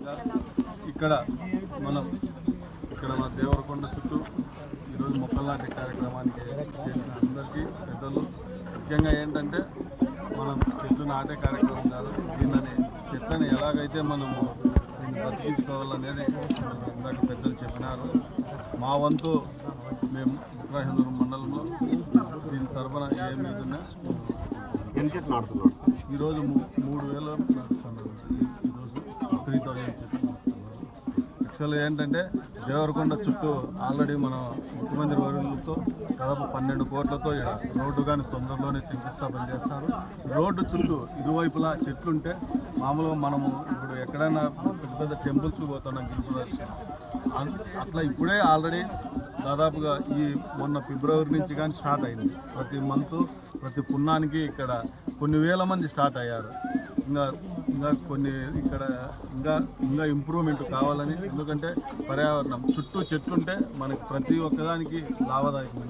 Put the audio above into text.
భాగంగా ఇక్కడ మన దేవరకొండ చుట్టూ ఈరోజు మొక్కలు నాటే కార్యక్రమానికి చేసిన అందరికీ పెద్దలు ముఖ్యంగా ఏంటంటే మనం చెట్లు నాటే కార్యక్రమం కాదు, దీనిని చెట్లని ఎలాగైతే మనము బతికించుకోవాలనేది ఇందాక పెద్దలు చెప్పినారు. మా వంతు మేము ఉత్తరాహిందూరు మండలంలో దీని తరఫున ఏమి ఉన్నా ఎన్ని చెట్లు నాటుతున్నాం? ఈరోజు 3000 నాటుతున్నారు. ఈరోజు 3000 చెట్లు. యాక్చువల్గా ఏంటంటే దేవరకొండ చుట్టూ ఆల్రెడీ మనం ముఖ్యమంత్రి వర్యులతో దాదాపు 12 కోట్లతో రోడ్డు కానీ తొందరలోనే శంకుస్థాపన చేస్తారు. రోడ్డు చుట్టూ ఇరువైపులా చెట్లుంటే మామూలుగా మనము ఇప్పుడు ఎక్కడైనా పెద్ద పెద్ద టెంపుల్స్కి పోతున్నాం గిరిప్రదర్శన, అట్లా ఇప్పుడే ఆల్రెడీ దాదాపుగా ఈ మొన్న ఫిబ్రవరి నుంచి కానీ స్టార్ట్ అయింది. ప్రతి మంత్ ప్రతి పున్నానికి ఇక్కడ కొన్ని వేల మంది స్టార్ట్ అయ్యారు. ఇంకా కొన్ని ఇక్కడ ఇంకా ఇంప్రూవ్మెంట్ కావాలని, ఎందుకంటే పర్యావరణం చుట్టూ చెట్లుంటే మనకి ప్రతి ఒక్కదానికి లాభదాయకం.